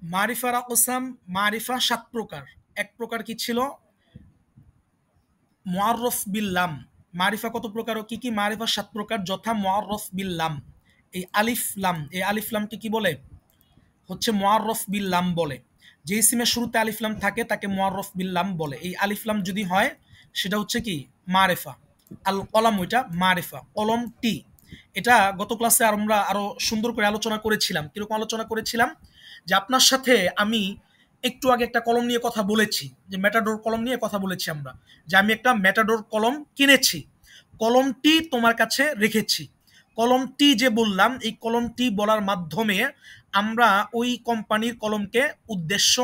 মারিফার আকসাম, মারিফা ৭ প্রকার। এক প্রকার কি ছিল? মুআররফ বিল লাম। মারিফা কত প্রকার ও কি কি? মারিফা ৭ প্রকার, যথা মুআররফ বিল লাম। এই আলিফ লাম, এই আলিফ লামকে কি বলে? হচ্ছে মুআররফ বিল লাম বলে। যে ইসিমের শুরুতে আলিফ লাম থাকে তাকে মুআররফ বিল লাম বলে। এই আলিফ লাম যদি হয় সেটা হচ্ছে কি? মারিফা। আল কলাম, ওইটা মারিফা। কলমটি, এটা গত ক্লাসে আমরা আরো সুন্দর করে আলোচনা করেছিলাম। কিরকম আলোচনা করেছিলাম? যে আপনার সাথে আমি একটু আগে একটা কলম নিয়ে কথা বলেছি, যে ম্যাটাডোর কলম নিয়ে কথা বলেছি আমরা, যে আমি একটা ম্যাটাডোর কলম কিনেছি, কলমটি তোমার কাছে রেখেছি। কলমটি যে বললাম, এই কলমটি বলার মাধ্যমে আমরা ওই কোম্পানির কলমকে উদ্দেশ্য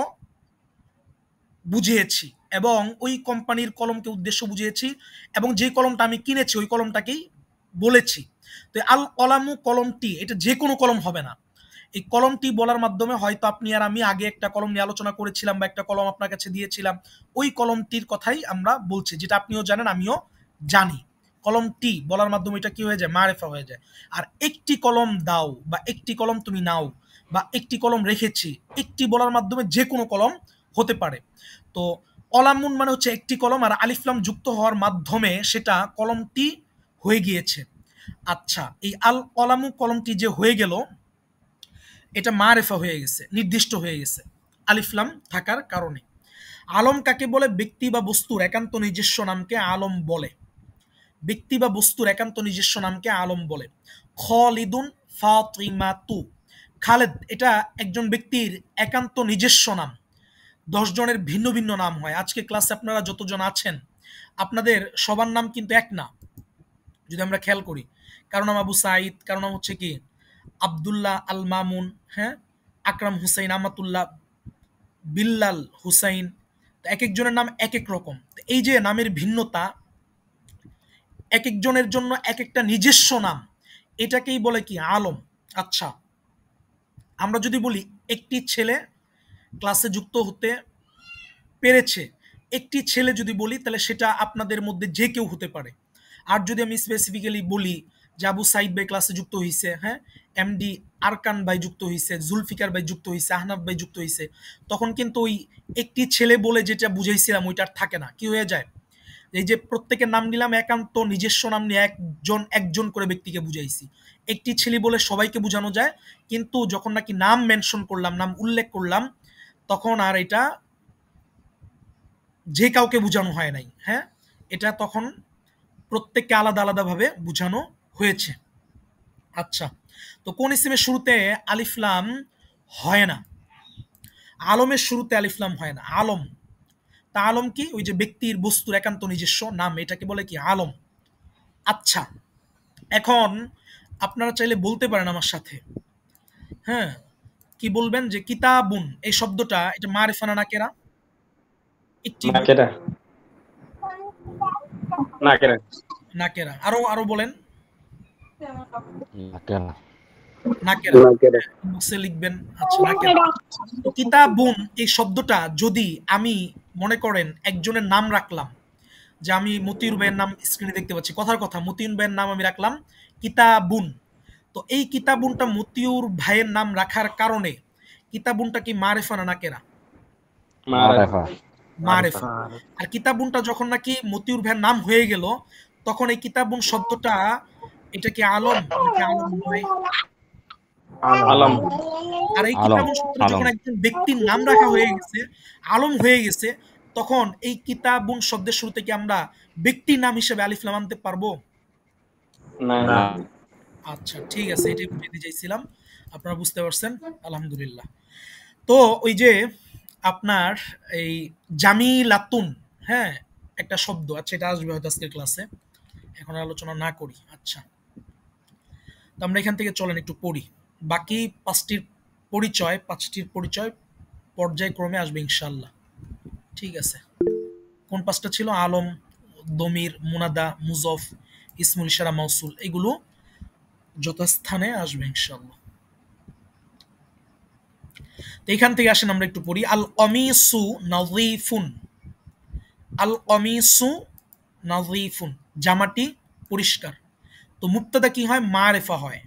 বুঝিয়েছি, এবং ওই কোম্পানির কলমকে উদ্দেশ্য বুঝিয়েছি, এবং যে কলমটা আমি কিনেছি ওই কলমটাকেই বলেছি। তো আল কলামু, কলমটি, এটা যে কোনো কলম হবে না। এই কলমটি বলার মাধ্যমে হয়তো আপনি আর আমি আগে একটা কলম নিয়ে আলোচনা করেছিলাম, বা একটা কলম আপনার কাছে দিয়েছিলাম, ওই কলমটির কথাই আমরা বলছি, যেটা আপনিও জানেন আমিও জানি। কলমটি বলার মাধ্যমে এটা কি হয়ে যায়? মারেফা হয়ে যায়। আর একটি কলম দাও, বা একটি কলম তুমি নাও, বা একটি কলম রেখেছি, একটি বলার মাধ্যমে যে কোনো কলম হতে পারে। তো কলামুন মানে হচ্ছে একটি কলম, আর আলিফলাম যুক্ত হওয়ার মাধ্যমে সেটা কলমটি হয়ে গিয়েছে। আচ্ছা, এই আল কলামু, কলমটি যে হয়ে গেল, এটা মারেফা হয়ে গেছে, নির্দিষ্ট হয়ে গেছে আলিফলাম থাকার কারণে। আলম কাকে বলে? ব্যক্তি বা বস্তুর একান্ত নিজস্ব নামকে আলম বলে। ব্যক্তি বা বস্তুর একান্ত নিজস্ব নামকে আলম বলে। খালিদুন ফাতিমাতু, খালেদ এটা একজন ব্যক্তির একান্ত নিজস্ব নাম। 10 জনের ভিন্ন ভিন্ন নাম হয়। আজকে ক্লাসে আপনারা যতজন আছেন আপনাদের সবার নাম কিন্তু এক না, যদি আমরা খেয়াল করি। কারো নাম আবু সাইদ, কারো নাম হচ্ছে কি আবদুল্লাহ আল মামুন, হ্যাঁ, আকরাম হুসাইন, আমাতুল্লাহ, বিল্লাল হুসাইন। এক একজনের নাম এক এক রকম। এই যে নামের ভিন্নতা, এক একজনের জন্য এক একটা নিজস্ব নাম, এটাকেই বলে কি? আলম। আচ্ছা, আমরা যদি বলি একটি ছেলে ক্লাসে যুক্ত হতে পেরেছে, একটি ছেলে যদি বলি তাহলে সেটা আপনাদের মধ্যে যে কেউ হতে পারে। আর যদি আমি স্পেসিফিক্যালি বলি যে আবু সাইদ ভাই ক্লাসে যুক্ত হয়েছে, হ্যাঁ, এমডি আরকান ভাই যুক্ত হয়েছে, জুলফিকার ভাই যুক্ত হয়েছে, আহনাফ ভাই যুক্ত হয়েছে, তখন কিন্তু ওই একটি ছেলে বলে যেটা বুঝাইছিলাম ওইটা আর থাকে না। কি হয়ে যায়? এই যে প্রত্যেকের নাম নিলাম, একান্ত নিজস্ব নাম নিয়ে একজন একজন করে ব্যক্তিকে বুঝাইছি। একটি ছেলে বলে সবাইকে বোঝানো যায়, কিন্তু যখন নাকি নাম মেনশন করলাম, নাম উল্লেখ করলাম, তখন আর এটা যে কাউকে বোঝানো হয় নাই। হ্যাঁ, এটা তখন প্রত্যেককে আলাদা আলাদাভাবে বোঝানো হয়েছে। আচ্ছা, তো কোন ইসিমের শুরুতে আলিফলাম হয় না? আলমের শুরুতে আলিফলাম হয় না। আলম, তা আলম কি? ওই যে ব্যক্তির বস্তুর একান্ত নিজস্ব নাম, এটাকে বলে কি? আলম। আচ্ছা, এখন আপনারা চাইলে বলতে পারেন আমার সাথে, হ্যাঁ, কি বলবেন? যে কিতাবুন এই শব্দটা এটা মারিফা না নাকেরা? একটি নাকেরা, নাকেরা, নাকেরা। আরো আরো বলেন। নাকেরা, নাকেরা, নাকেরা। বক্সে লিখবেন। আচ্ছা, নাকেরা। তো কিতাবুন এই শব্দটা যদি আমি, মনে করেন একজনের নাম রাখলাম, যে আমি মতিউর ভাইয়ের নাম স্ক্রিনে দেখতে পাচ্ছি, কথার কথা মতিউর ভাইয়ের নাম আমি রাখলাম কিতাবুন। তো এই কিতাবুনটা মতিউর ভাইয়ের নাম রাখার কারণে কিতাবুনটা কি মারেফা না নাকেরা? মারেফা, মারিফা। মারেফা। আর কিতাবুনটা যখন নাকি মতিউর ভাইয়ের নাম হয়ে গেল, তখন এই কিতাবুন শব্দটা এটা কি আলম নাকি আলম নয়? আলম। আলম, আর এই আলম, কিতাবুন শব্দটা আলম। যখন একজন ব্যক্তির নাম রাখা হয়ে গেছে, আলম হয়ে গেছে, তখন এই কিতাবুন শব্দের শুরুতে কি আমরা ব্যক্তির নাম হিসেবে আলিফ লাম আনতে পারবো? না। না, আচ্ছা, ঠিক আছে, এটাই বুঝাতে চাইছিলাম। আপনারা বুঝতে পারছেন, আলহামদুলিল্লাহ। তো ওই যে আপনার এই জামিলাতুন, হ্যাঁ, একটা শব্দ, আচ্ছা এটা আসবে হয়তো আজকের ক্লাসে, এখন আলোচনা না করি। আচ্ছা, তো আমরা এখান থেকে চলেন একটু পড়ি। বাকি পাঁচটির পরিচয় পর্যায়ক্রমে আসবে ইনশাল্লাহ। ঠিক আছে, কোন পাঁচটা ছিল? আলম, দমির, মুনাদা, মুজফ, ইসমুল ইশারা, মাউসুল, এগুলো যথাস্থানে আসবে ইনশাল্লাহ। তো এখান থেকে আসেন আমরা একটু পড়ি। আল কমিসু নাযীফুন, আল কমিসু নাযীফুন, জামাটি পরিষ্কার। তো মুক্তাদা কি হয়? মারেফা হয়।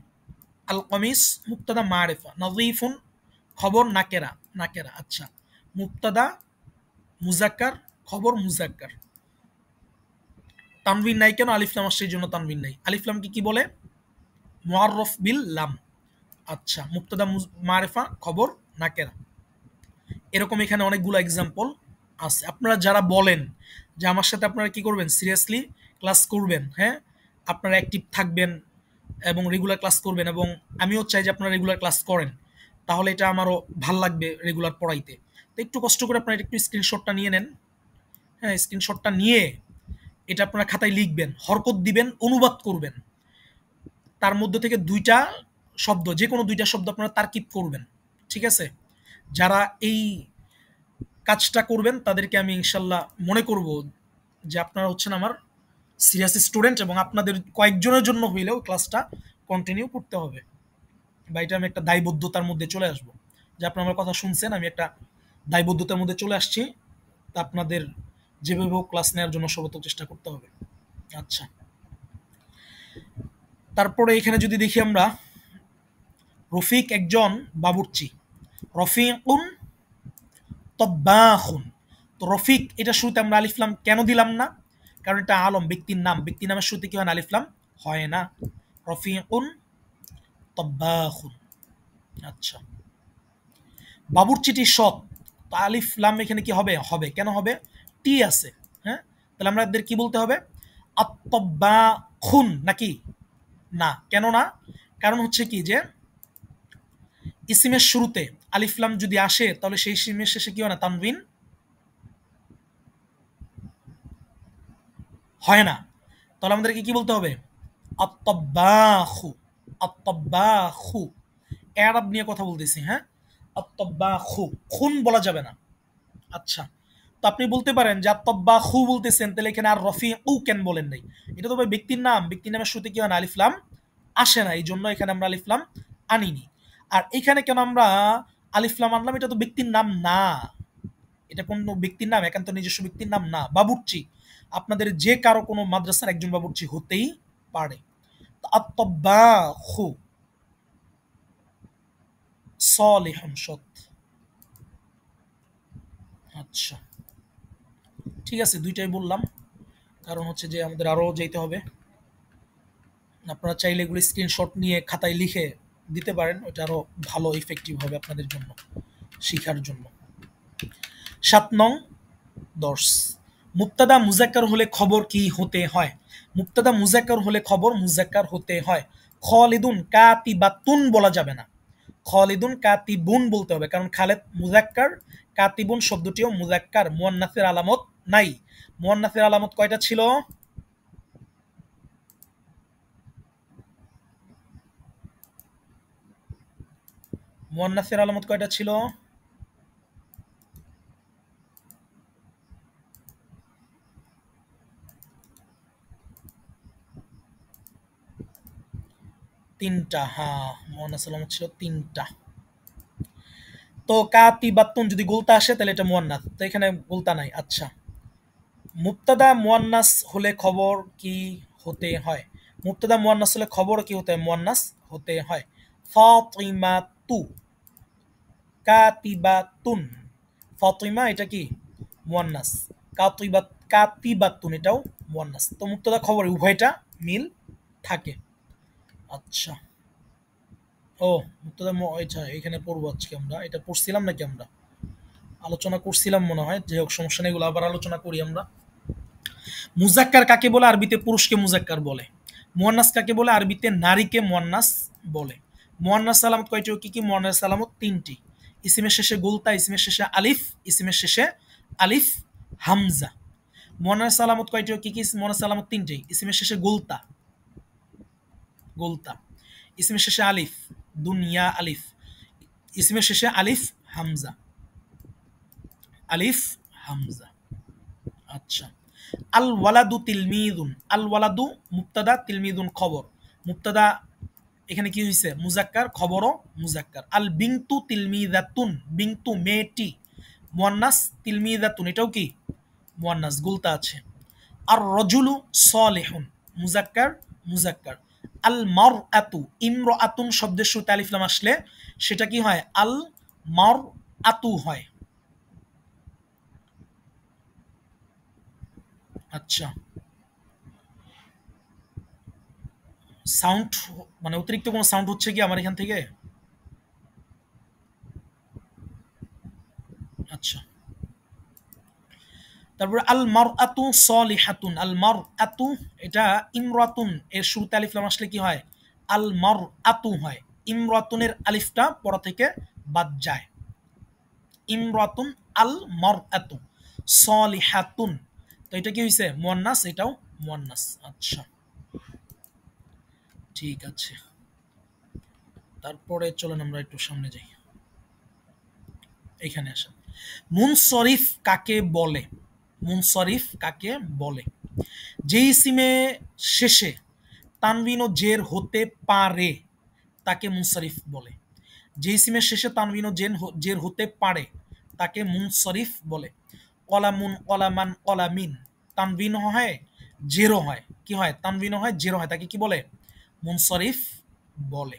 আল কমিস মুক্তাদা মারেফা, নাযীফুন খবর নাকেরা, নাকেরা। আচ্ছা, মুবতাদা মুজাক্কার, খবর মুজাক্কার। তানবিন নাই কেন? আলিফ লাম আসছে এই জন্য তানবিন নাই। আলিফ লামকে কি বলে? মুআররাফ বিল লাম। আচ্ছা, মুবতাদা মারিফা, খবর নাকেরা। এরকম এখানে অনেকগুলো এক্সাম্পল আছে। আপনারা যারা বলেন যে আমার সাথে আপনারা কি করবেন, সিরিয়াসলি ক্লাস করবেন, হ্যাঁ, আপনারা অ্যাক্টিভ থাকবেন এবং রেগুলার ক্লাস করবেন, এবং আমিও চাই যে আপনারা রেগুলার ক্লাস করেন, তাহলে এটা আমারও ভাল লাগবে রেগুলার পড়াইতে। তো একটু কষ্ট করে আপনারা একটু স্ক্রিনশটটা নিয়ে নেন। হ্যাঁ, স্ক্রিনশটটা নিয়ে এটা আপনারা খাতায় লিখবেন, হরকত দিবেন, অনুবাদ করবেন। তার মধ্যে থেকে দুইটা শব্দ, যে কোনো দুইটা শব্দ আপনারা তারকিব করবেন। ঠিক আছে? যারা এই কাজটা করবেন তাদেরকে আমি ইনশাল্লাহ মনে করব যে আপনারা হচ্ছেন আমার সিরিয়াস স্টুডেন্ট, এবং আপনাদের কয়েকজনের জন্য হইলেও ক্লাসটা কন্টিনিউ করতে হবে, বা এটা আমি একটা দায়বদ্ধতার মধ্যে চলে আসবো যে আপনারা আমার কথা শুনছেন, আমি একটা দায়বদ্ধতার মধ্যে চলে আসছি, তা আপনাদের যেভাবে হোক ক্লাস নেওয়ার জন্য সর্বোচ্চ চেষ্টা করতে হবে। আচ্ছা, তারপরে এখানে যদি দেখি আমরা, রফিক একজন বাবুর্চি, রফিকুন তব্বাখুন। তো রফিক এটা শুরুতে আমরা আলিফলাম কেন দিলাম না? কারণ এটা আলম, ব্যক্তির নাম, ব্যক্তি নামের শুরুতে কি হয় না? আলিফলাম হয় না। রফিকুন তব্বাখুন। আচ্ছা, বাবুর্চিটি সৎ, তো আলিফ লাম এখানে কি হবে? হবে। কেন হবে? টি আছে। হ্যাঁ, তাহলে আমাদের কি বলতে হবে? আত্তব্বাখুন নাকি? না, কেন না? কারণ হচ্ছে কি যে ইসিমের শুরুতে আলিফ লাম যদি আসে তাহলে সেই ইসিমের শেষে কি হয় না? তানবিন হয় না। তাহলে আমাদেরকে কি বলতে হবে? আত্তব্বাখু, আত্তব্বাখু। এরাব নিয়ে কথা বলতেছি, হ্যাঁ। আত্তব্বাখু, খুন বলা যাবে না। আচ্ছা, তো আপনি বলতে পারেন যে আত্তব্বাখু বলতেছেন, তাহলে এখানে আর রফিউ কেন বলেন নাই? এটা তো ভাই ব্যক্তির নাম, ব্যক্তির নামের শুরুতে কি হয় না? আলিফ লাম আসে না, এই জন্য এখানে আমরা আলিফ লাম আনিনি। আর এখানে কেন আমরা আলিফ লাম আনলাম? এটা তো ব্যক্তির নাম না, এটা কোনো ব্যক্তির নাম, একান্ত নিজস্ব ব্যক্তির নাম না। বাবুর্চি আপনাদের যে কারো কোনো মাদ্রাসার একজন বাবুর্চি হতেই পারে। আত্তব্বাখু সালিহুন, সৎ। আচ্ছা, ঠিক আছে, দুইটাই বললাম, কারণ হচ্ছে যে আমাদের আরও যেতে হবে। আপনারা চাইলে এগুলো স্ক্রিনশট নিয়ে খাতায় লিখে দিতে পারেন, ওটা আরও ভালো ইফেক্টিভ হবে আপনাদের জন্য, শিখার জন্য। 7 নং দর্শ, মুবতাদা মুজাক্কার হলে খবর কি হতে হয়? মুবতাদা মুজাক্কার হলে খবর মুজাক্কার হতে হয়। খালিদুন কাতিবাতুন বলা যাবে না, খালিদুন কাতিবুন বলতে হবে, কারণ খালেদ মুজাক্কার, কাতিবুন শব্দটিও মুজাক্কার। মুয়ান্নাসের আলামত নাই। মুয়ান্নাসের আলামত কয়টা ছিল? মুয়ান্নাসের আলামত কয়টা ছিল? তিনটা। হ্যাঁ, মুয়ান্নাসের আলামত ছিল তিনটা। তো কাতিবাতুন যদি গোলতা আসে তাহলে এটা মুয়ান্নাস, তো এখানে গোলতা নাই। আচ্ছা, মুবতাদা মুয়ান্নাস হলে খবর কি হতে হয়? মুবতাদা মুয়ান্নাস হলে খবর কি হতে হয়? মুয়ান্নাস হতে হয়। ফাতিমাতু কাতিবাতুন, ফাতিমা এটা কি? মুয়ান্নাস। কাতিবাতুন এটাও মুয়ান্নাস। তো মুবতাদা খবর উভয়টা মিল থাকে। আচ্ছা, ও মুবতাদা আচ্ছা, এখানে পড়বো আজকে আমরা, এটা পড়ছিলাম নাকি? আমরা আলোচনা করছিলাম মনে হয়, যে হোক সমস্যা নেই, এগুলো আবার আলোচনা করি আমরা। মুজাক্কার কাকে বলে? আরবিতে পুরুষকে মুজাক্কার বলে। মুয়ান্নাস কাকে বলে? আরবিতে নারীকে মুয়ান্নাস বলে। মুয়ান্নাস আলামত কয়টি ও কি কি? মুয়ান্নাস আলামত 3টি। ইসিমের শেষে গোলতা, ইসিমের শেষে আলিফ, ইসিমের শেষে আলিফ হামজা। মুয়ান্নাস আলামত কয়টি ও কি কি? মুয়ান্নাস আলামত 3টি। ইসিমের শেষে গোলতা, গোলতা। ইসিমের শেষে আলিফ, দুনিয়া আলিফ। ইসিমের শেষে আলিফ হামজা, আলিফ হামজা। আচ্ছা, আল ওয়ালাদু তিলমিদুন, আল ওয়ালাদু মুবতাদা, তিলমিদুন খবর। মুবতাদা এখানে কি হয়েছে? মুজাক্কার, খবরও মুজাক্কার। আল বিনতু তিলমিদাতুন, বিনতু মেয়েটি মুয়ান্নাস, তিলমিদাতুন এটাও কি? মুয়ান্নাস, গুলতা আছে। আর রজুলু সালিহুন, মুজাক্কার, মুজাক্কার। আল মারআতু, ইমরাআতুন শব্দের শুরুতে আলিফ লাম আসলে সেটা কি হয়? আল মার আতু হয়। আচ্ছা, সাউন্ড মানে অতিরিক্ত কোনো সাউন্ড হচ্ছে কি আমার এখান থেকে? আচ্ছা, তারপর আল মার আতু সলিহাতুন। আল মার আতু এটা ইমরাতুন এর শুরুতে আলিফ লাম আসলে কি হয়? আল মার আতু হয়। ইমরাতুনের আলিফটা পড়া থেকে বাদ যায়। ইমরাতুন আল মার আতু সলিহাতুন। তো এটা কি হয়েছে? মুয়ান্নাস, এটাও মুয়ান্নাস। আচ্ছা, ঠিক আছে। তারপরে চলেন আমরা একটু সামনে যাই। এখানে আসেন, মুনসরিফ কাকে বলে? মুনসরিফ কাকে বলে? যে ইসিমে শেষে তানবিন ও জের হতে পারে তাকে মুনসরিফ বলে। যে ইসিমের শেষে তানবিন ও জের হতে পারে তাকে মুনসরিফ বলে। কলামুন, কলামান, কলামিন তানবিন হয়, জেরো হয়। কি হয়? তানবিন হয়, জেরো হয়, তাকে কি বলে? মুনসরিফ বলে।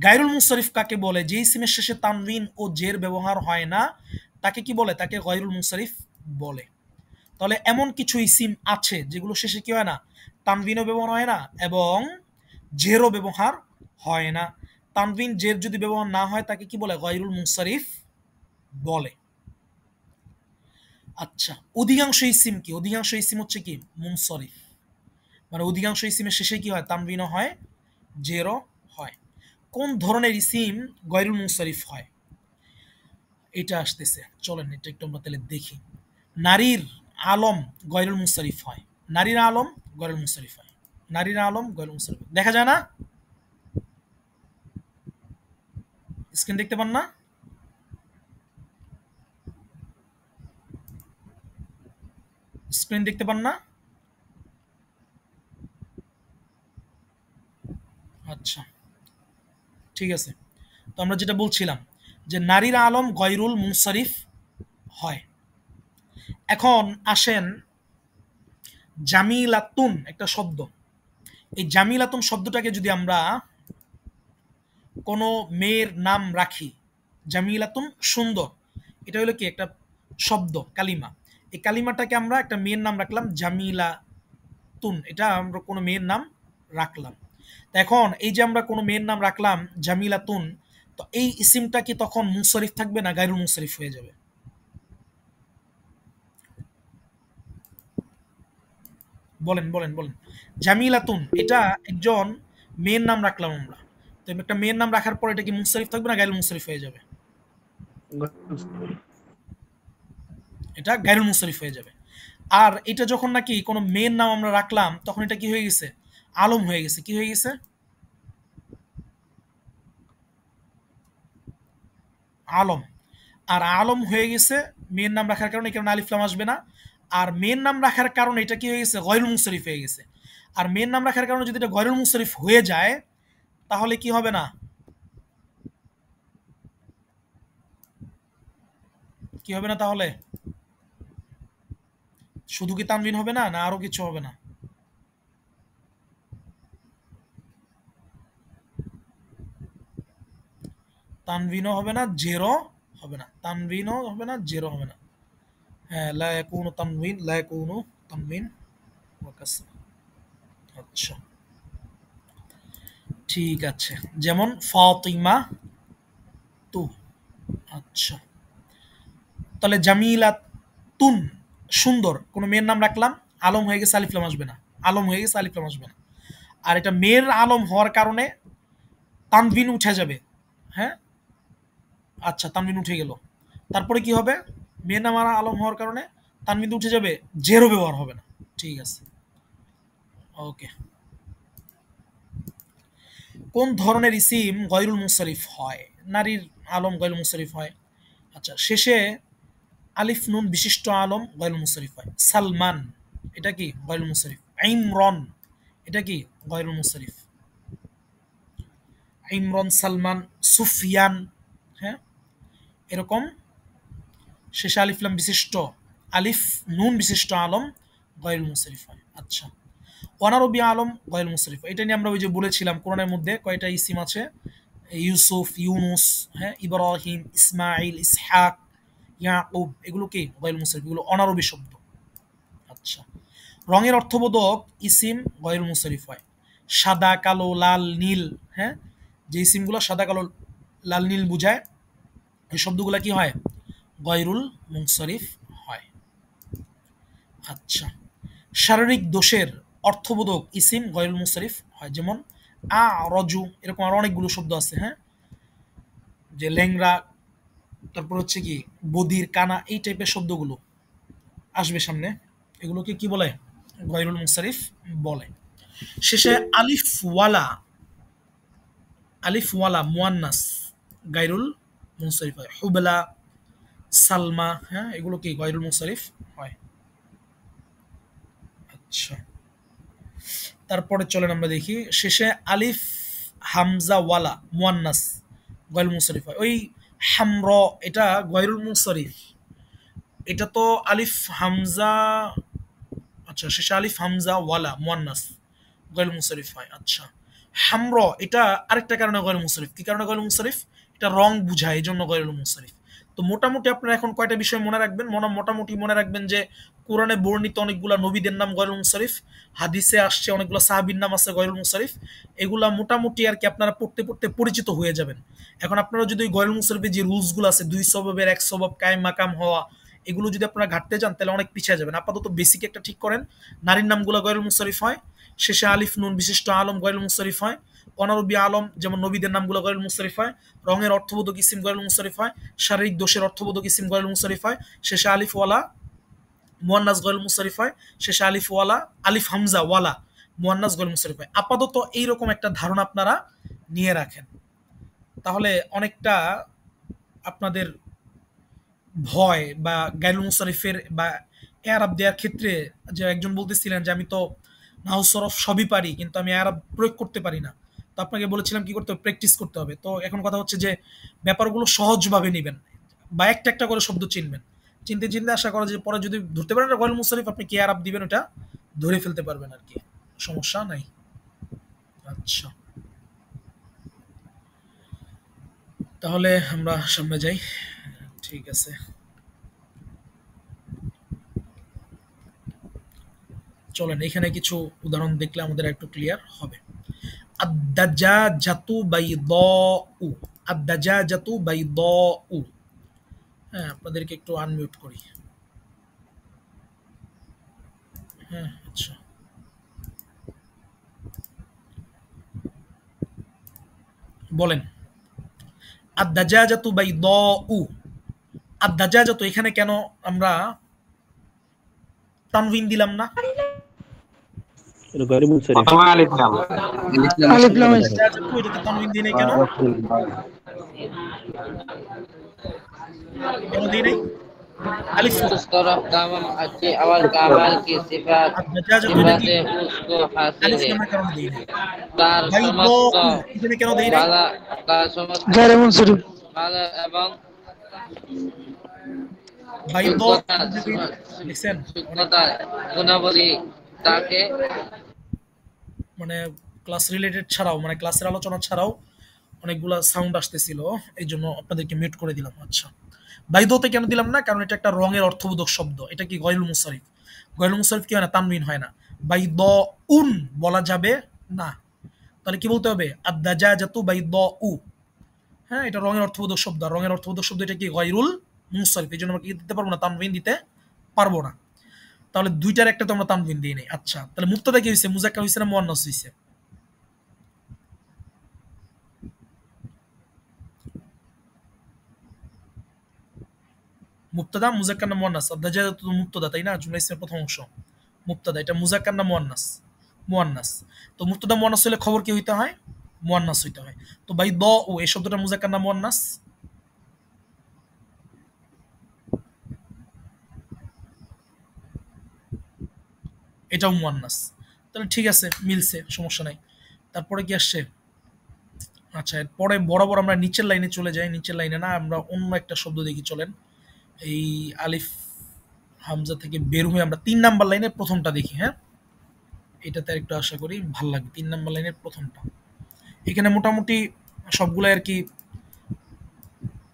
গায়রুল মুনসরিফ কাকে বলে? যে ইসিমের শেষে তানবিন ও জের ব্যবহার হয় না তাকে কি বলে? তাকে গায়রুল মুনসরিফ বলে। তাহলে এমন কিছু ইসিম আছে যেগুলো শেষে কি হয় না? তানবিনও ব্যবহার হয় না এবং জেরও ব্যবহার হয় না। তানবিন জের যদি ব্যবহার না হয় তাকে কি বলে? গায়রুল মুনসরিফ বলে। আচ্ছা, অধিকাংশ ইসিম কি? অধিকাংশ ইসিম হচ্ছে কি? মুনসরিফ। মানে অধিকাংশ ইসিমের শেষে কি হয়? তানবিনও হয়, জেরও হয়। কোন ধরনের ইসিম গয়রুল মুনসরিফ হয়? এটা আসতেছে, চলেন এটা একটু আমরা তাহলে দেখি। নারীর আলম গয়রুল মুনসরিফ হয়। নারীর আলম গয়রুল মুনসরিফ হয়। নারীর আলম গয়রুল মুনসরিফ। দেখা যায় না? স্ক্রিন দেখতে পান না? স্ক্রিন দেখতে পান না? আচ্ছা, ঠিক আছে। তো আমরা যেটা বলছিলাম যে নারীর আলম গয়রুল মুনসরিফ হয়। এখন আসেন, জামিলাতুন একটা শব্দ। এই জামিলাতুন শব্দটাকে যদি আমরা কোনো মেয়ের নাম রাখি, জামিলাতুন সুন্দর, এটা হলো কি? একটা শব্দ, কালিমা। এই কালিমাটাকে আমরা একটা মেয়ের নাম রাখলাম জামিলাতুন, এটা আমরা কোনো মেয়ের নাম রাখলাম। তো এখন এই যে আমরা কোনো মেয়ের নাম রাখলাম জামিলাতুন, তো এই ইসিমটা কি তখন মুনসরিফ থাকবে না গায়রুল মুনসরিফ হয়ে যাবে? বলেন বলেন বলেন। জামিলাতুন এটা একজন মেয়ের নাম রাখলাম আমরা, তো একটা মেয়ের নাম রাখার পর এটা কি মুনসরিফ থাকবে না গায়রুল মুনসরিফ হয়ে যাবে? এটা গায়রুল মুনসরিফ হয়ে যাবে। আর এটা যখন নাকি কোনো মেয়ের নাম আমরা রাখলাম তখন এটা কি হয়ে গেছে? আলম হয়ে গেছে। কি হয়ে গেছে? আলম। আর আলম হয়ে গেছে মেয়ের নাম রাখার কারণে, কারণে আলিফ লাম আসবে না। আর মেয়ের নাম রাখার কারণে এটা কি হয়ে গেছে? গয়রুল মুনসরিফ হয়ে গেছে। আর মেয়ের নাম রাখার কারণে যদি এটা গয়রুল মুনসরিফ হয়ে যায় তাহলে কি হবে না? কি হবে না তাহলে? শুধু কি তানবিন হবে না, না আরো কিছু হবে না? তানবিনও হবে না, জেরো হবে না। তানবিনও হবে না, জেরো হবে না। হ্যাঁ, লা ইয়াকুনু তানবিন, লা ইয়াকুনু তানবিন ওয়া কাসরা। আচ্ছা, ঠিক আছে। যেমন ফাতিমা তু। আচ্ছা, তাহলে জামিলা তুন সুন্দর, কোন মেয়ের নাম রাখলাম, আলম হয়ে গেছে, আলিফ লাম আসবে না। আলম হয়ে গেছে, আলিফ লাম আসবে না। আর এটা মেয়ের আলম হওয়ার কারণে তানবিন উঠে যাবে। হ্যাঁ, আচ্ছা, তানবিন উঠে গেল। তারপরে কি হবে? মেয়ের নাম আর আলম হওয়ার কারণে তানবিন উঠে যাবে, জেরো ব্যবহার হবে না। ঠিক আছে, ওকে। কোন ধরনের ইসিম গয়রুল মুনসরিফ হয়? নারীর আলম গয়রুল মুনসরিফ হয়। আচ্ছা, শেষে আলিফ নুন বিশিষ্ট আলম গয়রুল মুনসরিফ হয়। সালমান এটা কি? গয়রুল মুনসরিফ। ইমরন এটা কি? গয়রুল মুনসরিফ। ইমরন, সালমান, সুফিয়ান, হ্যাঁ, এরকম শেষে আলিফ লাম বিশিষ্ট, আলিফ নুন বিশিষ্ট আলম গয়রুল মুনসরিফ হয়। আচ্ছা, অনারবি আলম গয়রুল মুনসরিফ। এটা নিয়ে আমরা ওই যে বলেছিলাম কোরআনের মধ্যে কয়টা ইসিম আছে, ইউসুফ, ইউনুস, হ্যাঁ, ইব্রাহিম, ইসমাইল, ইসহাক, ইয়াকুব, এগুলো কি গয়রুল মুনসারিফ, এগুলো অনারবি শব্দ। আচ্ছা, রঙের অর্থবোধক ইসিম গয়রুল মুনসারিফ হয়। সাদা, কালো, লাল, নীল, হ্যাঁ, যে ইসিমগুলো সাদা, কালো, লাল, নীল বুঝায়, এই শব্দগুলো কি হয়? গয়রুল মুনসারিফ হয়। আচ্ছা, শারীরিক দোষের অর্থবোধক ইসিম গয়রুল মুনসারিফ হয়, যেমন আ রজু, এরকম আরো অনেকগুলো শব্দ আছে, হ্যাঁ, যে ল্যাংড়া, তারপর হচ্ছে কি বদির, কানা, এই টাইপের শব্দগুলো আসবে সামনে, এগুলোকে কি বলে? গয়রুল মুনসারিফ বলে। শেষে আলিফওয়ালা, আলিফওয়ালা মুয়ান্নাস গায়রুল মুনসারিফ হয়। হুবলা, সালমা, হ্যাঁ, এগুলো কি গয়রুল মুনসারিফ হয়। আচ্ছা, তারপরে চলেন আমরা দেখি, শেষে আলিফ হামজা ওয়ালা মুয়ান্নাস গয়রুল মুনসারিফ হয়। ওই হামর, এটা গয়রুল মুনসারিফ, এটা তো আলিফ হামজা, আচ্ছা, শেষে আলিফ হামজা ওয়ালা মুয়ান্নাস গয়রুল মুনসারিফ হয়। আচ্ছা, হামর, এটা আরেকটা কারণে গয়রুল মুনসারিফ। কি কারণে গয়রুল মুনসারিফ? এটা রং বুঝায়, এই জন্য গয়রুল মুনসারিফ। তো মোটামুটি আপনারা এখন কয়টা বিষয় মনে রাখবেন? মোটামুটি মনে রাখবেন যে কোরআনে বর্ণিত অনেকগুলা নবীদের নাম গয়রুল মুনসারিফ, হাদিসে আসছে অনেকগুলো সাহাবীর নাম আছে গয়রুল মুনসারিফ, এগুলা মোটামুটি আর কি আপনারা পড়তে পড়তে পরিচিত হয়ে যাবেন। এখন আপনারা যদি ওই গয়রুল মুনসারিফের যে রুলসগুলো আছে, দুই সবাবের এক সবাব, কায়েম মাকাম হওয়া, এগুলো যদি আপনারা ঘাটতে যান তাহলে অনেক পিছিয়ে যাবেন। আপাতত বেসিক একটা ঠিক করেন, নারীর নামগুলো গয়রুল মুনসারিফ হয়, শেষে আলিফ নুন বিশিষ্ট আলম গয়রুল মুনসারিফ হয়, অনারবি আলম যেমন নবীদের নামগুলো গয়রুল মুনসারিফ হয়, রঙের অর্থবোধক ইসিম গয়রুল মুনসারিফ হয়, শারীরিক দোষের অর্থবোধক ইসিম গয়রুল মুনসারিফ হয়, শেষে আলিফ ওয়ালা মুয়ান্নাস গয়রুল মুনসারিফ হয়, শেষে আলিফ ওয়ালা, আলিফ হামজা ওয়ালা মুয়ান্নাস গয়রুল মুনসারিফ হয়। আপাতত এইরকম একটা ধারণা আপনারা নিয়ে রাখেন, তাহলে অনেকটা আপনাদের ভয় বা গায়রুল মুনসারিফের বা এরাব দেওয়ার ক্ষেত্রে, যে একজন বলতেছিলেন যে আমি তো নাহু সরফ সবই পারি কিন্তু আমি এরাব প্রয়োগ করতে পারি না, তো আপনাকে বলেছিলাম কি করতে হবে? প্র্যাকটিস করতে হবে। তো এখন কথা হচ্ছে যে ব্যাপারগুলো সহজভাবে নেবেন বা একটা একটা করে শব্দ চিনবেন, চিনতে চিনতে আশা করা যে পরে যদি ধরতে পারেন গায়রুল মুনসারিফ, আপনি কি এরাব দিবেন ওটা ধরে ফেলতে পারবেন আর কি, সমস্যা নাই। আচ্ছা, তাহলে আমরা সামনে যাই। ঠিক আছে, চলেন এখানে কিছু উদাহরণ দেখলে আমাদের একটু ক্লিয়ার হবে। আদ-দাজ্জাজাতু বাইদাউ, আদ-দাজ্জাজাতু বাইদাউ, হ্যাঁ, আপনাদেরকে একটু আনমিউট করি। হ্যাঁ, আচ্ছা, বলেন আদ-দাজ্জাজাতু বাইদাউ, আদ-দাজ্জাজাতু, এখানে কেন আমরা তানভিন দিলাম না? এটা গয়রুল মুনসারিফ। প্রথমে আলিফ লাম। আলিফ লাম আছে। দাজ্জাজাতু, এটাতে তানভিন দিই নাই কেন? কেন দিই নাই? अलिफ उस तरफ तमाम अच्छे अवल कामाल की सिफात दाज्जाजातु এটা কি? सिफात उसको हासिल আলিফ है লামের কারণে দেই নাই। তার বাইদাউ, সমস্ত এখানে কেন দেই নাই? বালা তার সমস্ত গায়রুল মুনসারিফ। বালা এবং বাইদাউ, সূক্ষ্মতা দেখছেন সূক্ষ্মতার গুণাবলী তাকে মানে ক্লাস রিলেটেড ছাড়াও, মানে ক্লাসের আলোচনা ছাড়াও অনেকগুলা সাউন্ড আসতেছিল, এই জন্য আপনাদেরকে মিউট করে দিলাম। আচ্ছা, বাইদতে কেন দিলাম না? কারণ এটা একটা রঙের অর্থবোধক শব্দ, এটা কি গয়রুল মুনসারিফ? গয়রুল মুনসারিফ কি হয় না? তানবিন হয় না। বাইদ উন বলা যাবে না, তাহলে কি বলতে হবে? আদ-দাজ্জাজাতু বাইদাউ, হ্যাঁ, এটা রঙের অর্থবোধক শব্দ, আর রঙের অর্থবোধক শব্দ এটা কি? গয়রুল মুনসারিফ, এই জন্য আমরা কি দিতে পারবো না? তানবিন দিতে পারবো না। তাহলে দুইটার একটা তো আমরা তানবিন দিই নাই। আচ্ছা, তাহলে মুবতাদা কি হয়েছে? মুজাক্কার হয়েছে না মুয়ান্নাস হয়েছে? মুবতাদা, মুজাক্কার না মুয়ান্নাস? আদ-দাজ্জাজাতু তো মুবতাদা, তাই না? জুমলা ইসমের প্রথম অংশ মুবতাদা, এটা মুজাক্কার না মুয়ান্নাস? মুয়ান্নাস। তো মুবতাদা মুয়ান্নাস হলে খবর কি হইতে হয়? মুয়ান্নাস হইতে হয়। তো বাইদাউ, এই শব্দটা মুজাক্কার না মুয়ান্নাস? এটাও মুয়ান্নাস। তাহলে ঠিক আছে, মিলছে, সমস্যা নাই। তারপরে কি আসছে? আচ্ছা, এরপরে বরাবর আমরা নিচের লাইনে চলে যাই। নিচের লাইনে না, আমরা অন্য একটা শব্দ দেখি, চলেন। এই আলিফ হামজা থেকে বের হয়ে আমরা ৩ নাম্বার লাইনের প্রথমটা দেখি, হ্যাঁ, এটাতে একটু আশা করি ভাল লাগবে। ৩ নাম্বার লাইনের প্রথমটা, এখানে মোটামুটি সবগুলো আর কি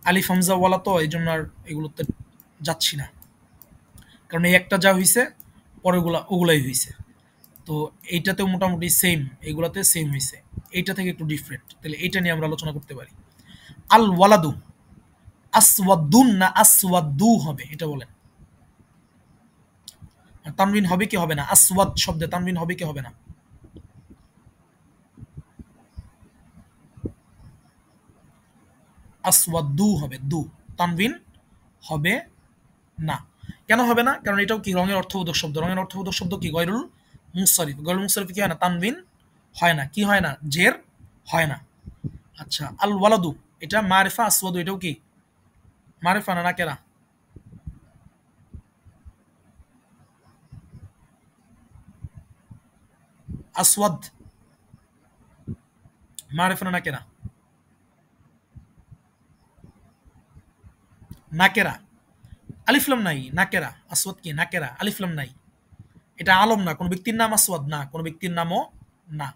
আলিফ হামজা ওয়ালা, তো এই জন্য আর এগুলোতে যাচ্ছি না, কারণ এই একটা যা হইছে পরেরগুলা ওগুলাই হইছে। তো এইটাতেও মোটামুটি সেম, এগুলাতে সেম হইছে, এইটা থেকে একটু ডিফারেন্ট, তাহলে এইটা নিয়ে আমরা আলোচনা করতে পারি। আল ওয়ালাদু আসওয়াদুন না আসওয়াদু হবে, এটা বলেন। আর তানবিন হবে কি হবে না? আসওয়াদ শব্দে তানবিন হবে কি হবে না? আসওয়াদু হবে, দু, তানবিন হবে না। কেন হবে না? কারণ এটাও কি রঙের অর্থবোধক শব্দ, রঙের অর্থবোধক শব্দ কি গয়রুল মুনসারিফ, গয়রুল মুনসারিফ কি হয় না? তানবিন হয় না, কি হয় না? জের হয় না। আচ্ছা, আল ওয়ালাদু এটা মারিফা, আসওয়াদু এটাও কি মারিফা না নাকেরা? আসওয়াদ মারিফা না নাকেরা? নাকেরা, আলিফলাম নাই, নাকেরা। আসওয়াদ কি নাকেরা, আলিফলাম নাই। এটা আলম না, কোনো ব্যক্তির নাম আসওয়াদ না, কোনো ব্যক্তির নামও না।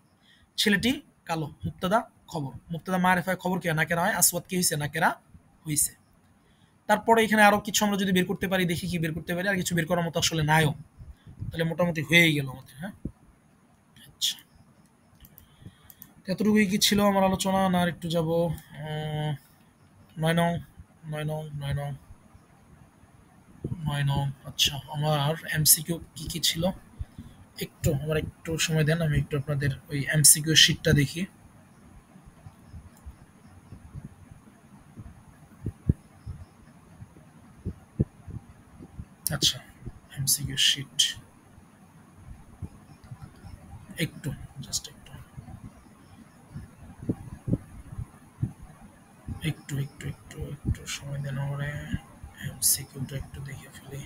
ছেলেটি কালো, মুক্তাদা খবর, মুক্তাদা মারিফায় খবর কি হয়? নাকেরা হয়। আসওয়াদ কি হইছে? নাকেরা হইছে। তারপরে এখানে আরো কিছু আমরা যদি বের করতে পারি, দেখি কি বের করতে পারি। আর কিছু বের করার মতো আসলে নাইও, তাহলে মোটামুটি হয়েই গেল আমাদের। হ্যাঁ, আচ্ছা, এতটুকুই কি ছিল আমার আলোচনা, না আর একটু যাব? 9 নং, 9 নং, 9 নং, 9 নং। আচ্ছা, আমার এমসিকিউ কি কি ছিল একটু, আমার একটু সময় দেন, আমি একটু আপনাদের ওই এমসিকিউ শিটটা দেখি। আচ্ছা, এমসিকিউ শিট একটু, জাস্ট একটু একটু একটু একটু একটু সময় দেন আমারে, এমসিকিউটা একটু দেখে ফেলি।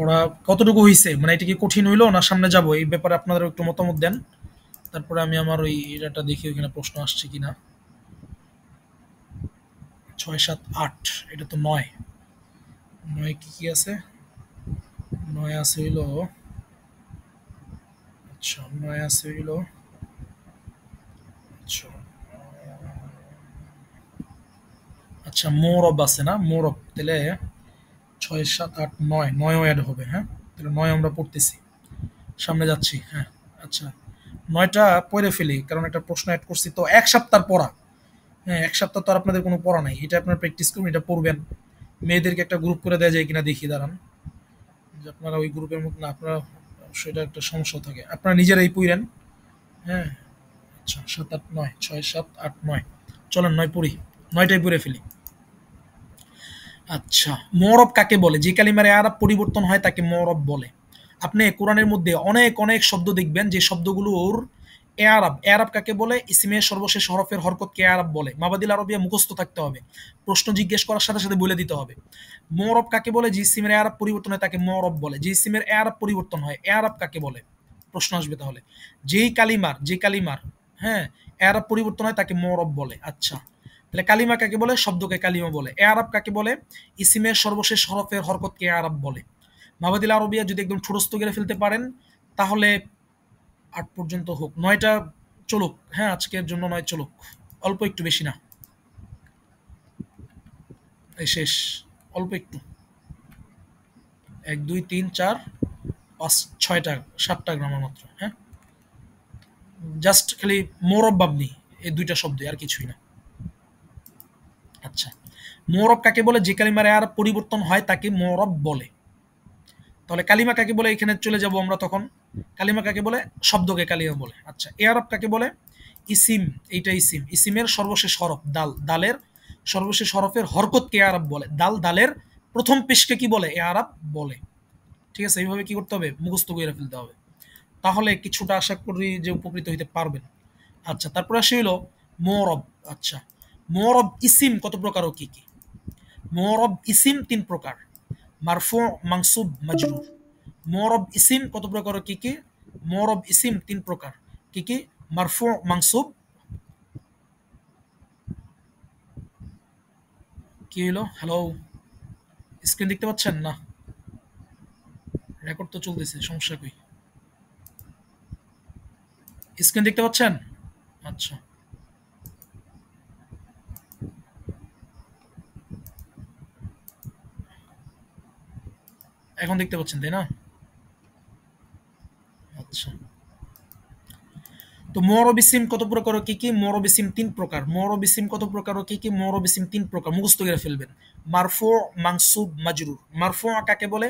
ওরা কতটুকু হইছে, মানে এটা কি কঠিন হইলো না সামনে যাব, এই ব্যাপারে আপনারা একটু মতামত দেন। তারপরে আমি আমার ওই এটাটা দেখি ওইখানে প্রশ্ন আসছে কিনা। 6, 7, 8, এটা তো 9। 9 কি কি আছে? 9 আছে হইলো, আচ্ছা 9 আছে হইলো, আচ্ছা আচ্ছা মোরব আছে না, মোরব, তাহলে 6, 7, 8, 9, 9ও অ্যাড হবে। হ্যাঁ, তাহলে 9 আমরা পড়তেছি, সামনে যাচ্ছি। হ্যাঁ, আচ্ছা 9টা পড়ে ফেলি, কারণ একটা প্রশ্ন অ্যাড করছি তো, এক সপ্তাহ পড়া। হ্যাঁ, এক সপ্তাহ তো আর আপনাদের কোনো পড়া নাই, এটা আপনারা প্র্যাকটিস করুন, এটা পড়বেন। মেয়েদেরকে একটা গ্রুপ করে দেওয়া যায় কিনা দেখি, দাঁড়ান, যে আপনারা ওই গ্রুপের মধ্যে না, আপনারা সেটা একটা সমস্যা থাকে, আপনারা নিজেরাই পড়েন। হ্যাঁ, আচ্ছা 7, 8, 9, 6, 7, 8, 9, চলেন 9 পড়ি, 9টাই পড়ে ফেলি। আচ্ছা, মরব কাকে বলে? যে কালিমার আরব পরিবর্তন হয় তাকে মরব বলে। আপনি কোরআনের মধ্যে অনেক অনেক শব্দ দেখবেন যে শব্দগুলোর এআরব, এআরব কাকে বলে? ইসমের সর্বশেষ হরফের হরকতকে এআরব বলে। মাবাদিল আরবিয়া মুখস্থ থাকতে হবে, প্রশ্ন জিজ্ঞেস করার সাথে সাথে বলে দিতে হবে। মরব কাকে বলে? যে ইসমের এআরব পরিবর্তন হয় তাকে মরব বলে। যে ইসমের এআরব পরিবর্তন হয়, এআরব কাকে বলে? প্রশ্ন আসবে তাহলে। যে কালিমার হ্যাঁ এআরব পরিবর্তন হয় তাকে মরব বলে। আচ্ছা, তাহলে কালিমা কাকে বলে? শব্দকে কালিমা বলে। এআরব কাকে বলে? ইসমের সর্বশেষ হরফের হরকতকে এআরব বলে। মাবাদিল আরবিয়া যদি একদম ঠুরস্থ করে ফেলতে পারেন তাহলে 8 পর্যন্ত হোক, 9টা চলুক। হ্যাঁ, আজকের জন্য 9 চলুক, অল্প একটু, বেশি না। এই শেষ, অল্প একটু। 1, 2, 3, 4, 5, 6টা 7টা গ্রামার মাত্র। হ্যাঁ, জাস্ট খালি মোরব বাবনি, এই দুইটা শব্দ, আর কিছুই না। আচ্ছা, মোরব কাকে বলে? যে কালিমার আর পরিবর্তন হয় তাকে মোরব বলে। তাহলে কালিমা কাকে বলে? এখানে চলে যাব আমরা তখন। কালিমা কাকে বলে? শব্দকে কালিমা বলে। আচ্ছা, এআরব কাকে বলে? ইসিম, এইটা ইসিম, ইসিমের সর্বশেষ হরফ দাল, দালের সর্বশেষ হরফের হরকতকে এআরব বলে। দাল, দালের প্রথম পেশকে কি বলে? এআরব বলে। ঠিক আছে, এইভাবে কি করতে হবে? মুখস্থ করে ফেলতে হবে, তাহলে কিছুটা আশা করি যে উপকৃত হইতে পারবেন। আচ্ছা, তারপরে আসে হলো মোরব। আচ্ছা, মোরব ইসিম কত প্রকার ও কি কি? মোরব ইসিম 3 প্রকার, মারফু, মানসুব, মাজরুর। মোরব ইসিম কত প্রকার ও কি কি? মোরব ইসিম 3 প্রকার, কি কি? মারফু, মানসুব, কি হলো? হ্যালো, স্ক্রিন দেখতে পাচ্ছেন না? রেকর্ড তো চলতেছে, সমস্যা কই? স্ক্রিন দেখতে পাচ্ছেন? আচ্ছা, এখন দেখতে পাচ্ছেন তাই না? আচ্ছা, তো মুআরব ইসিম কত প্রকার ও কি কি? মুআরব ইসিম 3 প্রকার। মুআরব ইসিম কত প্রকার ও কি কি? মুআরব ইসিম 3 প্রকার, মুখস্থ করে ফেলবেন। মারফু, মানসুব, মাজরুর। মারফু কাকে বলে?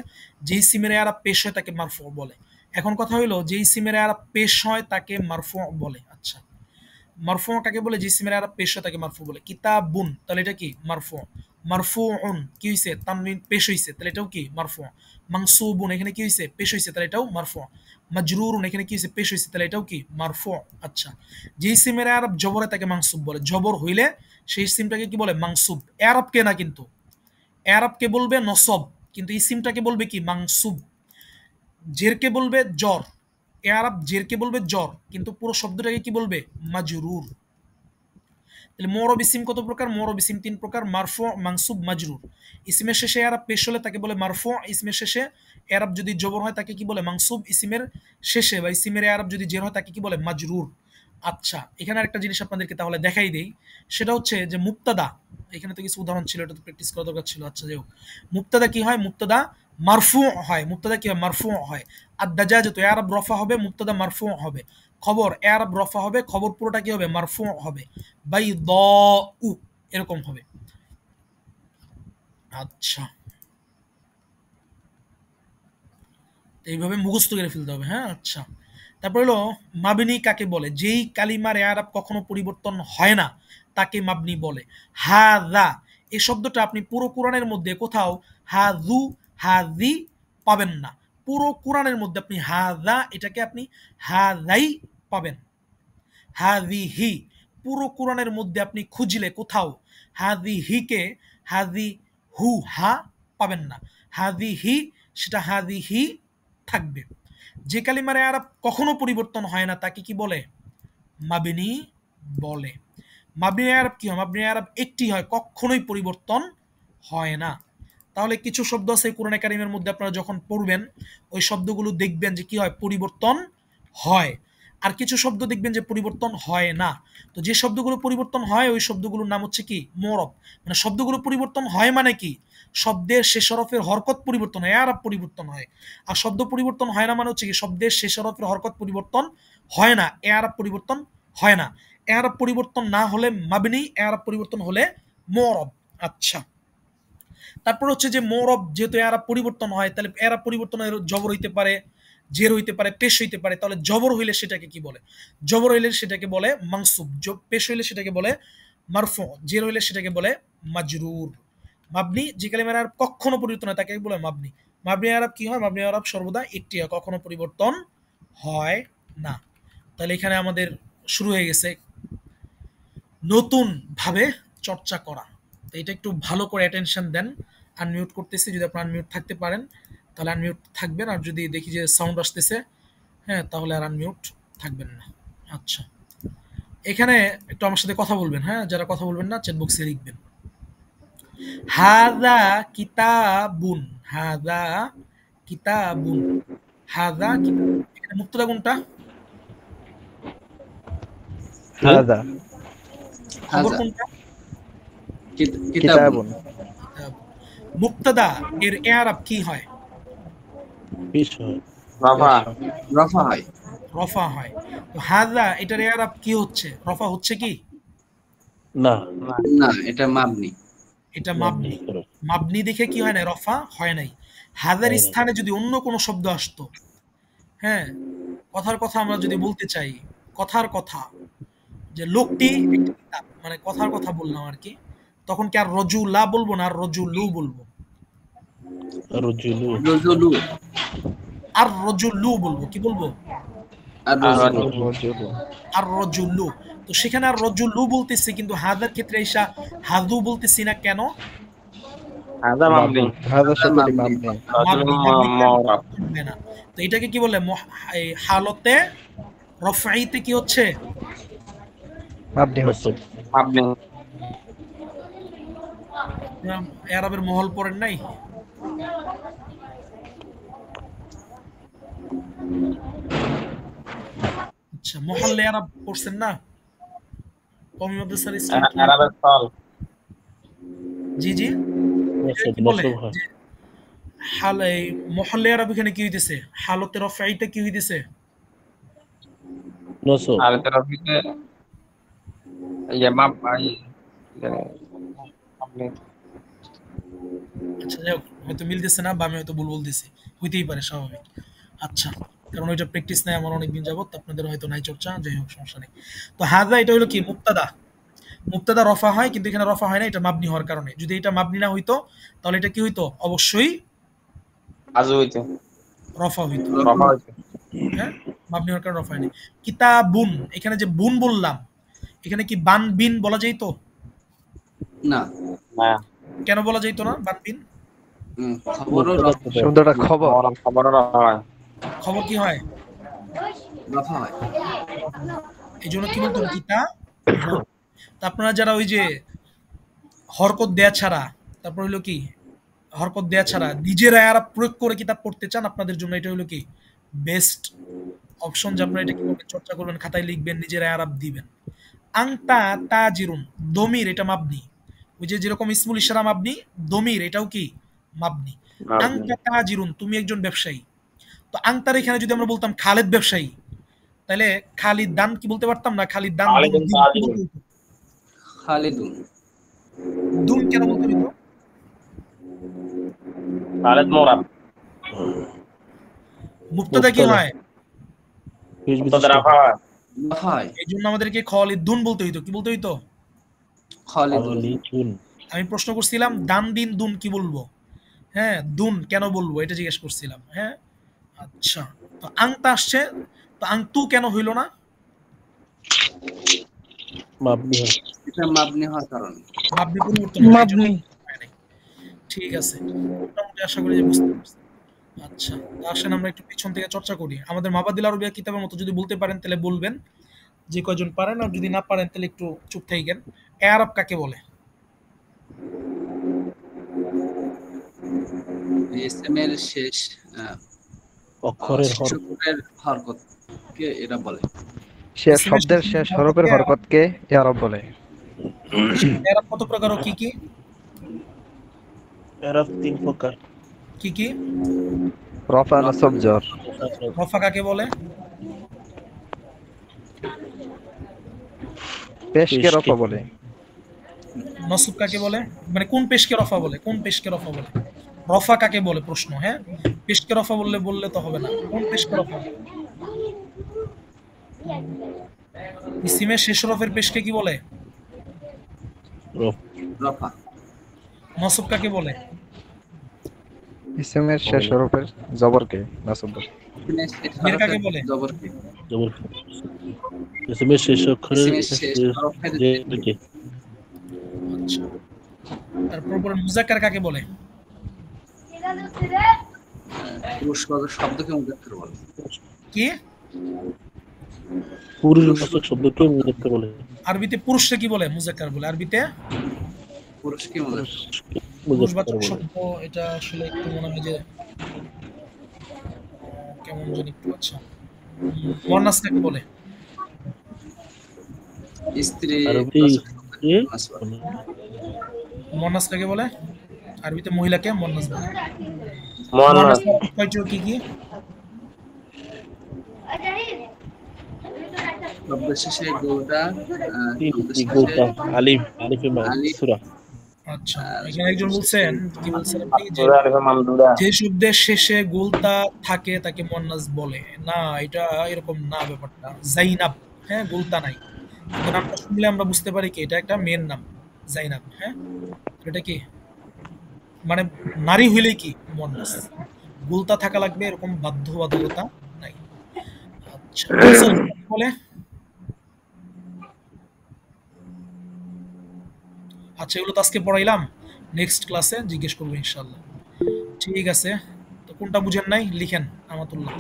যে ইসিমের আরব পেশ হয় তাকে মারফু বলে। এখন কথা হলো, যে ইসিমের আরব পেশ হয় তাকে মারফু বলে। আচ্ছা, মারফু কাকে বলে? যে ইসিমের আরব পেশ হয় তাকে মারফু বলে। কিতাবুন, তাহলে এটা কি? মারফু। মারফুউন কি হইছে? তানবিন পেশ হইছে, তাহলে এটাও কি? মারফু। মানসুবুন এখানে কি হইছে? পেশ হইছে, তাহলে এটাও মারফু। মাজরুরুন এখানে কি হইছে? পেশ হইছে, তাহলে এটাও কি? মারফু। আচ্ছা, যে ইসিমের আরব জবরে তাকে মানসুব বলে। জবর হইলে সেই ইসিমটাকে কি বলে? মানসুব। আরবকে না কিন্তু, আরবকে বলবে নসব, কিন্তু ইসিমটাকে বলবে কি? মানসুব। জেরকে বলবে জর, আরব জেরকে বলবে জর, কিন্তু পুরো শব্দটাকে কি বলবে? মাজরুর। তাহলে মুআরব ইসিম কত প্রকার? মুআরব ইসিম 3 প্রকার, মারফু, মানসুব, মাজরুর। ইসিমের শেষে আরব পেশ হলে তাকে বলে মারফু। ইসিমের শেষে আরব যদি জবর হয় তাকে কি বলে? মানসুব। ইসিমের শেষে বা ইসিমের আরব যদি জের হয় তাকে কি বলে? মাজরুর। আচ্ছা, এখানে আরেকটা জিনিস আপনাদেরকে তাহলে দেখাই দেই, সেটা হচ্ছে যে মুবতাদা। এখানে তো কিছু উদাহরণ ছিল, এটা তো প্র্যাকটিস করা দরকার ছিল। আচ্ছা, যাই হোক, মুবতাদা কি হয়? মুবতাদা মারফু হয়। মুবতাদা কি হয়? মারফু হয়। আদ-দাজাজাতু আরব রফা হবে, মুবতাদা মারফু হবে। খবর আরব রফা হবে, খবর পুরোটা কি হবে? মারফু হবে। বাইদাউ এরকম হবে। আচ্ছা, তো এইভাবে মুখস্থ করে ফেলতে হবে। হ্যাঁ, আচ্ছা, তারপর হলো মাবনি কাকে বলে? যেই কালিমার আরব কখনো পরিবর্তন হয় না তাকে মাবনি বলে। হাযা এই শব্দটা আপনি পুরো কোরআনের মধ্যে কোথাও হাযু, হাযি পাবেন না। পুরো কোরআনের মধ্যে আপনি হাযা এটাকে আপনি হাযাই পাবেন। হাযিহি পুরো কোরআনের মধ্যে আপনি খুঁজলে কোথাও হাযিহিকে হাযি হু হা পাবেন না। হাযিহি সেটা হাযিহি থাকবে। যে কালিমার আরব কখনো পরিবর্তন হয় না তাকে কি বলে? মাবনি বলে। মাবনি আরব কি হয়? মাবনি আরব একটি হয়, কখনোই পরিবর্তন হয় না। তাহলে কিছু শব্দ আছে কোরআনে কারিমের মধ্যে আপনারা যখন পড়বেন ওই শব্দগুলো দেখবেন যে কি হয়? পরিবর্তন হয়। আর কিছু শব্দ দেখবেন যে পরিবর্তন হয় না। তো যে শব্দগুলো পরিবর্তন হয় ওই শব্দগুলোর নাম হচ্ছে কি? মুআরব। মানে শব্দগুলো পরিবর্তন হয় মানে কি? শব্দের শেষ হরফের হরকত পরিবর্তন হয়, আরব পরিবর্তন হয়। আর শব্দ পরিবর্তন হয় না মানে হচ্ছে কি? শব্দের শেষ হরফের হরকত পরিবর্তন হয় না, আরব পরিবর্তন হয় না। আরব পরিবর্তন না হলে মাবনি, আরব পরিবর্তন হলে মুআরব। আচ্ছা, তারপর হচ্ছে যে মুআরব যেহেতু আরব পরিবর্তন হয়, তাহলে আরব পরিবর্তনের জবর হইতে পারে, জের হইতে পারে, পেশ হইতে পারে। তাহলে জবর হইলে সেটাকে কি বলে? জবর হইলে সেটাকে বলে মানসুব। পেশ হইলে সেটাকে বলে মারফু, জের হইলে সেটাকে বলে মাজরুর। মাবনি যে কালিমার আরব কখনো পরিবর্তন হয় তাকে বলে মাবনি। মাবনি আরব কি হয়? মাবনি আরব সর্বদা একটি হয়, কখনো পরিবর্তন হয় না। তাহলে এখানে আমাদের শুরু হয়ে গেছে নতুন ভাবে চর্চা করা। তো এটা একটু ভালো করে অ্যাটেনশন দেন। আনমিউট করতেছি, যদি আপনার আনমিউট থাকতে পারেন তাহলে আনমিউট থাকবেন, আর যদি দেখি যে সাউন্ড আসতেছে, হ্যাঁ, তাহলে আর আনমিউট থাকবেন না। আচ্ছা, এখানে একটু আমার সাথে কথা বলবেন। হ্যাঁ, যারা কথা বলবেন না চ্যাট বক্সে লিখবেন। হাযা কিতাবুন, হাযা কিতাবুন, হাযা কিতাবুন। এখানে মুক্তদা কোনটা? হাদা খবর হাযা কোনটা? কিতাবুন কিতাবুন কিতাব। মুক্তদা এর ইআরাব কি হয়? পেশ হয়, রাফা, রফা হয় রফা হয়। তো হাযা এটার ইআরাব কি হচ্ছে? রফা হচ্ছে কি? না না, এটা মাবনি। এটা মাবনি মাবনি। করো, মাবনি দেখে কি হয় না? রফা হয় নাই। হাজার হয় না। স্থানে যদি অন্য কোনো শব্দ আসতো, হ্যাঁ, কথার কথা আমরা যদি বলতে চাই, কথার কথা, যে লোকটি একটি কিতাব, মানে কথার কথা বললাম আর কি, তখন কি আর রজুলা বলবো না আর রজুলু বলবো? রজুলু রজুলু আর রজুলু বলবো, কি বলবো? আর আর রজুলু রজুলু আর রজুলু। তো সেখানে আর রজুলু বলতেছি, কিন্তু হাজার ক্ষেত্রে এসা হাদু বলতেছি না কেন? হাদা মামনি, হাদা শব্দটি মাবনি। মাবনি। মাবনি, রাজুল মাবনি করে মুআরাব, থাকবে না। তো এটাকে কি বলে? এই হালতে রফাইতে কি হচ্ছে? মাবনি হচ্ছে। মাবনি। আরবের মহল পড়েন নাই? আচ্ছা, মহল্লে আরব পড়ছেন না? কওমি মাদ্রাসার স্টুডেন্ট? আরবের স্থল, জি জি, মসজিদ কি বলে মসরুফ হয়। যে হাল এই মহল্লে আরব এখানে কি হইতেছে? হালতে রফাইটা কি হইতেছে? নসব আর তরফিতে ইয়ে মাপ আপনি আচ্ছা যাই হোক, হয়তো মিলতেছে না বা আমি হয়তো ভুল বলতেছি, হইতেই পারে, স্বাভাবিক। আচ্ছা, কারণ ওইটা প্র্যাকটিস নাই আমার অনেকদিন যাবত, আপনাদের হয়তো নাই চর্চা, যাই হোক সমস্যা নেই। তো হাজা এটা হলো কি মুক্তাদা, মুক্তাদা রফা হয়, কিন্তু এখানে রফা হয় না, এটা মাবনি হওয়ার কারণে। যদি এটা মাবনি না হইতো তাহলে এটা কি হইতো? অবশ্যই আজু হইতে রফা হইতো। বাবা হইতে হ্যাঁ, মাবনি হওয়ার কারণে রফা হয়নি। কিতাবুন, এখানে যে বুন বললাম, এখানে কি বান বিন বলা যাইতো? না না কেন বলা যাইতো না বান বিন? খবরও শব্দটা খবর। খবর হয় খবর কি হয়? রফা হয়। এই জন্য কি বলতো কিতাব। তা আপনারা যারা ওই যে হরকত দেয়া ছাড়া, তারপর হলো কি হরকত দেয়া ছাড়া নিজের আয়ারা প্রয়োগ করে কিতাব পড়তে চান, আপনাদের জন্য এটা হলো কি বেস্ট অপশন, যে আপনারা এটা কি করবেন, চর্চা করবেন, খাতায় লিখবেন, নিজের আয়ারাব দিবেন। আংতা তাজিরুন, দমির এটা মাবনি, ওই যে যেরকম ইসমুল ইশারা মাবনি, দমির এটাও কি মাবনি। আংতা তাজিরুন, তুমি একজন ব্যবসায়ী। তো আংতার এখানে যদি আমরা বলতাম খালেদ ব্যবসায়ী, তাহলে খালিদ দান কি বলতে পারতাম না? খালিদ দান খালিদুন দুন কি তাজিরুন। বলতে হতো? খালিদুন দুন কেন বলতে হতো? খালেদ মোরাদ মুক্তাদা কি মুক্তাদা। হয়? তো রাফা হয় রফা হয়। এই জন্য আমাদেরকে খালিদ দুন বলতে হইতো। কি বলতে হইতো? খালিদুন খালিদুন আমি প্রশ্ন করছিলাম দান দিন দুন কি বলবো, হ্যাঁ, দুন কেন বলবো এটা জিজ্ঞেস করছিলাম। হ্যাঁ, আচ্ছা, তো আংতা আসছে, তো আংতু কেন হইল না? মাবনি হয়। এটা মাবনি হওয়ার কারণে। মাবনি পরিবর্তন হয়, এই জন্য মাবনি। হয় নাই। ঠিক আছে, মোটামুটি আশা করি যে বুঝতে পারছি। আচ্ছা, তো আসেন আমরা একটু পিছন থেকে চর্চা করি। আমাদের মাবাদিল আরবিয়া কিতাবের মতো যদি বলতে পারেন তাহলে বলবেন, যে কয়জন পারেন, আর যদি না পারেন তাহলে একটু চুপ থাকেন। এআরব কাকে বলে? এসএমের শেষ অক্ষরের হর শেষের হরকতকে এরা বলে। শেষ শব্দের শেষ হরফের হরকতকে ইয়ারব বলে। এআরব কত প্রকার ও কি কি? এরাব তিন প্রকার। কি কি? রফা নসব জর। রফা কাকে বলে? পেশকে রফা বলে। নসব কাকে বলে? মানে কোন পেশকে রফা বলে? কোন পেশকে রফা বলে? রফা কাকে বলে প্রশ্ন, হ্যাঁ, পেশকে রফা বললে তো হবে না। কোন পেশকে রফা? ইসিমের শেষ হরফের পেশকে কি বলে? রফ রফা নসব কাকে বলে? ইসমের শেষ হরফের জবরকে নসব বলে। এখানে শেষ জের কাকে হরফের বলে? জবরকে। জবর ইসমের শেষ অক্ষরের ইসমের শেষ হরফের জেরকে। আচ্ছা, তারপর পরে মুজাক্কার কাকে বলে? পুরুষবাচক শব্দকে মুজাক্কার বলে। কি? পুরুষবাচক শব্দকে মুজাক্কার বলে। আরবিতে পুরুষকে কি বলে? মুজাক্কার বলে। আরবিতে পুরুষকে মুজাক্কার মুজাক্কার পুরুষবাচক বলে। শব্দ, এটা আসলে একটু মনে হয় যে কেমন জানি একটু। আচ্ছা, মুয়ান্নাস কাকে বলে? স্ত্রী আরবি এ মুয়ান্নাস কাকে বলে? আরবিতে মহিলাকে মুয়ান্নাস বলে। মুয়ান্নাস মুয়ান্নাস কয়টি কি কি? শব্দ শেষে গোলটা শব্দ শেষে গোটা আলিফ আলিফে আলিফ। সূরা। আচ্ছা, এখানে একজন বলছেন, কি বলছেন আপনি, যে সুরা আলিফে মামদুদা যে শব্দের শেষে গোলতা থাকে তাকে মুয়ান্নাস বলে না। এটা এরকম না ব্যাপারটা। জাইনাব, হ্যাঁ, গোলতা নাই, কিন্তু নামটা শুনলে আমরা বুঝতে পারি কি এটা একটা মেয়ের নাম, জাইনাব। হ্যাঁ, এটা কি মানে নারী হইলেই কি মুয়ান্নাস, গোলতা থাকা লাগবে এরকম বাধ্যবাধকতা নাই। আচ্ছা, মুনসারিফ কাকে বলে? আচ্ছা, এগুলো তো আজকে পড়াইলাম, নেক্সট ক্লাসে জিজ্ঞেস করবো ইনশাল্লাহ। ঠিক আছে, তো কোনটা বুঝেন নাই লিখেন আমাতুল্লাহ।